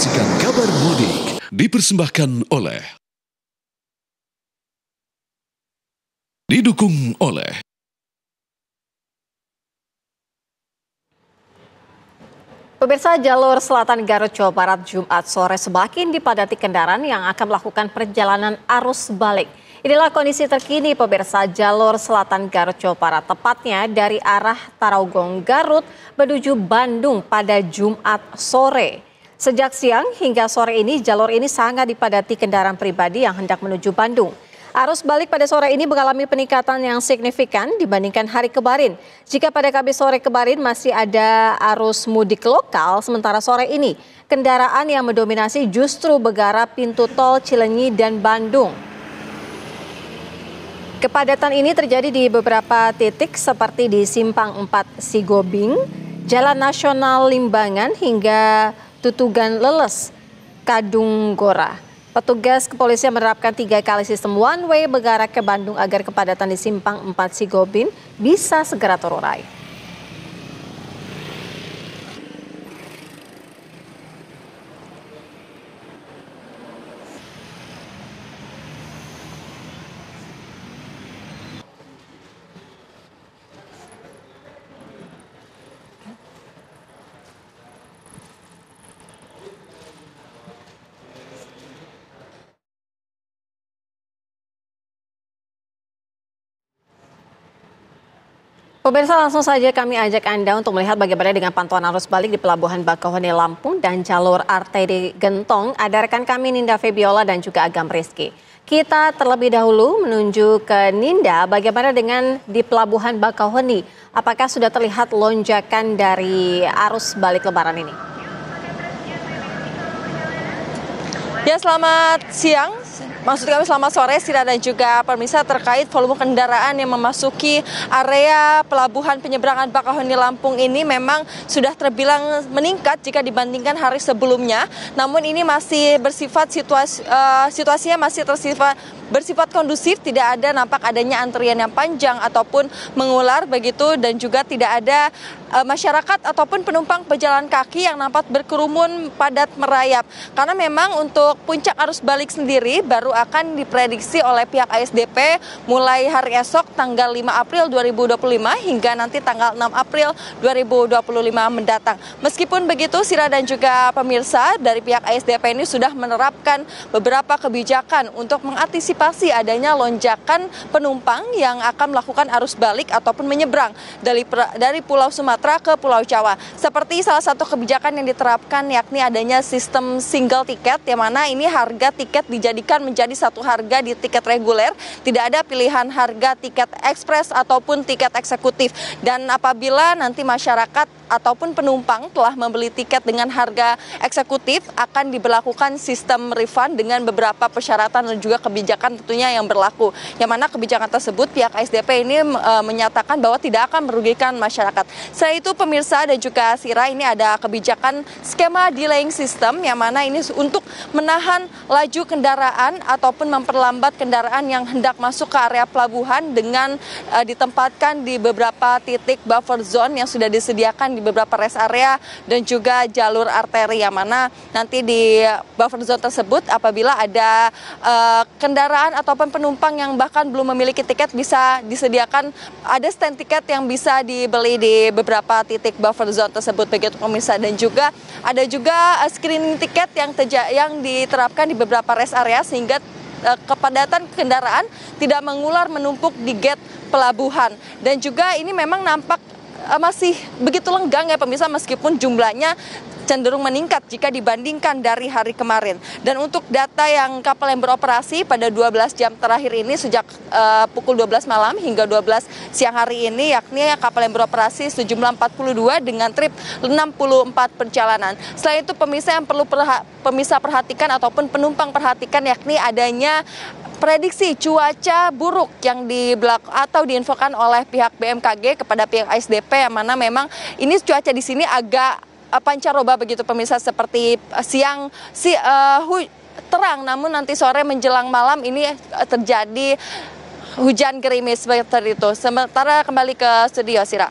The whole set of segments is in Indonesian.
menyaksikan kabar mudik dipersembahkan oleh didukung oleh Pemirsa, jalur selatan Garut, Jawa Barat Jumat sore semakin dipadati kendaraan yang akan melakukan perjalanan arus balik. Inilah kondisi terkini pemirsa jalur selatan Garut, Jawa Barat, tepatnya dari arah Tarogong, Garut menuju Bandung pada Jumat sore. Sejak siang hingga sore ini, jalur ini sangat dipadati kendaraan pribadi yang hendak menuju Bandung. Arus balik pada sore ini mengalami peningkatan yang signifikan dibandingkan hari kemarin. Jika pada Kamis sore kemarin masih ada arus mudik lokal, sementara sore ini kendaraan yang mendominasi justru bergarap pintu tol Cileunyi dan Bandung. Kepadatan ini terjadi di beberapa titik seperti di Simpang 4 Sigobing, Jalan Nasional Limbangan hingga Tutugan Leles, Kadunggora. Petugas kepolisian menerapkan 3 kali sistem one way mengarah ke Bandung agar kepadatan di Simpang 4 Sigobin bisa segera terurai. Pemirsa, langsung saja kami ajak Anda untuk melihat bagaimana dengan pantauan arus balik di Pelabuhan Bakauheni Lampung dan jalur arteri Gentong. Ada rekan kami Ninda Febiola dan juga Agam Rizky. Kita terlebih dahulu menuju ke Ninda, bagaimana dengan di Pelabuhan Bakauheni? Apakah sudah terlihat lonjakan dari arus balik lebaran ini? Ya, selamat siang. Maksud kami selamat sore, Sira dan juga pemirsa, terkait volume kendaraan yang memasuki area pelabuhan penyeberangan Bakauheni Lampung ini memang sudah terbilang meningkat jika dibandingkan hari sebelumnya. Namun ini masih bersifat situasinya masih bersifat kondusif, tidak ada nampak adanya antrian yang panjang ataupun mengular begitu, dan juga tidak ada masyarakat ataupun penumpang pejalan kaki yang nampak berkerumun padat merayap. Karena memang untuk puncak arus balik sendiri baru akan diprediksi oleh pihak ASDP mulai hari esok tanggal 5 April 2025 hingga nanti tanggal 6 April 2025 mendatang. Meskipun begitu, Sira dan juga pemirsa, dari pihak ASDP ini sudah menerapkan beberapa kebijakan untuk mengantisipasi adanya lonjakan penumpang yang akan melakukan arus balik ataupun menyeberang dari Pulau Sumatera ke Pulau Jawa. Seperti salah satu kebijakan yang diterapkan yakni adanya sistem single tiket, yang mana ini harga tiket dijadikan menjadi satu harga di tiket reguler, tidak ada pilihan harga tiket ekspres ataupun tiket eksekutif. Dan apabila nanti masyarakat ataupun penumpang telah membeli tiket dengan harga eksekutif, akan diberlakukan sistem refund dengan beberapa persyaratan dan juga kebijakan tentunya yang berlaku. Yang mana kebijakan tersebut pihak ASDP ini menyatakan bahwa tidak akan merugikan masyarakat. Selain itu pemirsa dan juga Sira, ini ada kebijakan skema delaying system, yang mana ini untuk menahan laju kendaraan ataupun memperlambat kendaraan yang hendak masuk ke area pelabuhan dengan ditempatkan di beberapa titik buffer zone yang sudah disediakan di beberapa rest area dan juga jalur arteri, yang mana nanti di buffer zone tersebut apabila ada kendaraan ataupun penumpang yang bahkan belum memiliki tiket bisa disediakan ada stand tiket yang bisa dibeli di beberapa titik buffer zone tersebut begitu pemirsa. Dan juga ada juga screening tiket yang diterapkan di beberapa rest area sehingga kepadatan kendaraan tidak mengular menumpuk di gate pelabuhan. Dan juga ini memang nampak masih begitu lenggang ya pemirsa, meskipun jumlahnya cenderung meningkat jika dibandingkan dari hari kemarin. Dan untuk data yang kapal yang beroperasi pada 12 jam terakhir ini sejak pukul 12 malam hingga 12 siang hari ini, yakni kapal yang beroperasi sejumlah 42 dengan trip 64 perjalanan. Selain itu pemirsa, yang perlu pemirsa perhatikan ataupun penumpang perhatikan yakni adanya prediksi cuaca buruk yang diinfokan oleh pihak BMKG kepada pihak ASDP, yang mana memang ini cuaca di sini agak pancaroba begitu pemirsa, seperti siang terang, namun nanti sore menjelang malam ini terjadi hujan gerimis seperti itu. Sementara kembali ke studio, Sira.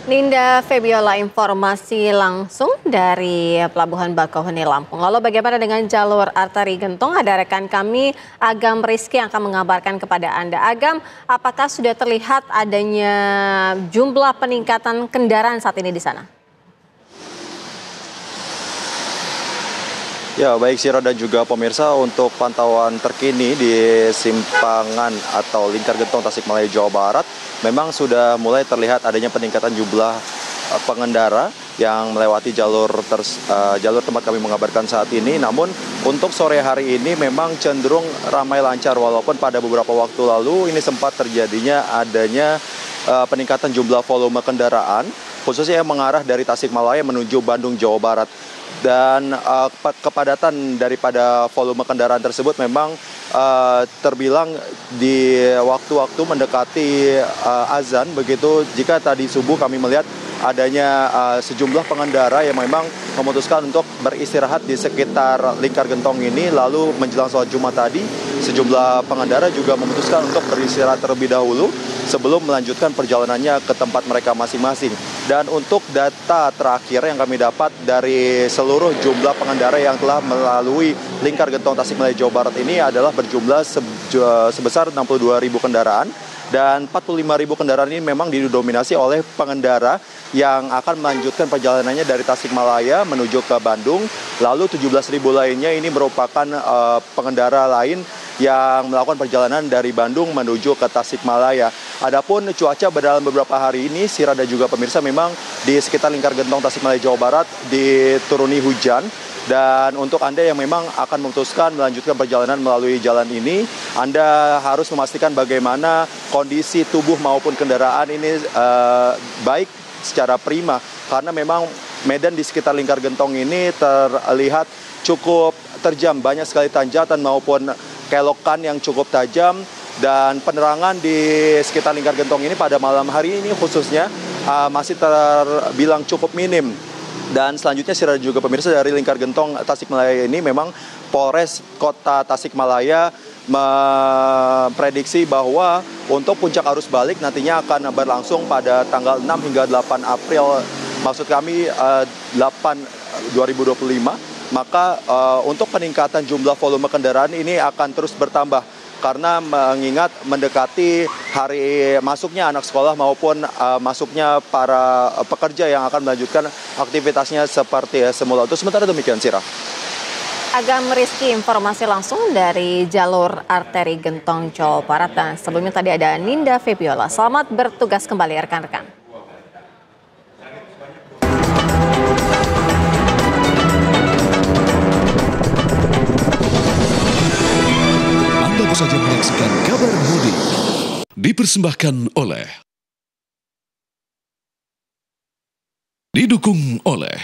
Ninda Febiola, informasi langsung dari Pelabuhan Bakauheni Lampung. Lalu bagaimana dengan jalur arteri Gentong? Ada rekan kami Agam Rizky yang akan mengabarkan kepada Anda. Agam, apakah sudah terlihat adanya jumlah peningkatan kendaraan saat ini di sana? Ya, baik Sira dan juga pemirsa, untuk pantauan terkini di simpangan atau Lingkar Gentong Tasikmalaya Jawa Barat, memang sudah mulai terlihat adanya peningkatan jumlah pengendara yang melewati jalur tempat kami mengabarkan saat ini. Namun untuk sore hari ini memang cenderung ramai lancar, walaupun pada beberapa waktu lalu ini sempat terjadinya adanya peningkatan jumlah volume kendaraan, khususnya yang mengarah dari Tasikmalaya menuju Bandung, Jawa Barat. Dan kepadatan daripada volume kendaraan tersebut memang terbilang di waktu-waktu mendekati azan. Begitu jika tadi subuh kami melihat adanya sejumlah pengendara yang memang memutuskan untuk beristirahat di sekitar Lingkar Gentong ini. Lalu menjelang sholat Jumat tadi, sejumlah pengendara juga memutuskan untuk beristirahat terlebih dahulu sebelum melanjutkan perjalanannya ke tempat mereka masing-masing. Dan untuk data terakhir yang kami dapat dari seluruh jumlah pengendara yang telah melalui Lingkar Gentong Tasikmalaya Jawa Barat ini adalah berjumlah sebesar 62.000 kendaraan. Dan 45.000 kendaraan ini memang didominasi oleh pengendara yang akan melanjutkan perjalanannya dari Tasikmalaya menuju ke Bandung. Lalu 17.000 lainnya ini merupakan pengendara lain yang melakukan perjalanan dari Bandung menuju ke Tasikmalaya. Adapun cuaca dalam beberapa hari ini, Sira dan juga pemirsa, memang di sekitar Lingkar Gentong Tasikmalaya Jawa Barat dituruni hujan. Dan untuk Anda yang memang akan memutuskan melanjutkan perjalanan melalui jalan ini, Anda harus memastikan bagaimana kondisi tubuh maupun kendaraan ini baik secara prima. Karena memang medan di sekitar Lingkar Gentong ini terlihat cukup terjam, banyak sekali tanjakan maupun kelokan yang cukup tajam. Dan penerangan di sekitar Lingkar Gentong ini pada malam hari ini khususnya masih terbilang cukup minim. Dan selanjutnya Sira juga pemirsa, dari Lingkar Gentong Tasikmalaya ini memang Polres Kota Tasikmalaya memprediksi bahwa untuk puncak arus balik nantinya akan berlangsung pada tanggal 6 hingga 8 April, maksud kami 2025. Maka untuk peningkatan jumlah volume kendaraan ini akan terus bertambah, karena mengingat mendekati hari masuknya anak sekolah maupun masuknya para pekerja yang akan melanjutkan aktivitasnya seperti semula. Untuk sementara demikian, Sira. Agam Rizky, informasi langsung dari jalur arteri Gentong Jawa Barat. Dan sebelumnya tadi ada Ninda Febiola. Selamat bertugas kembali rekan-rekan. Saja menyaksikan Kabar Mudik dipersembahkan oleh, didukung oleh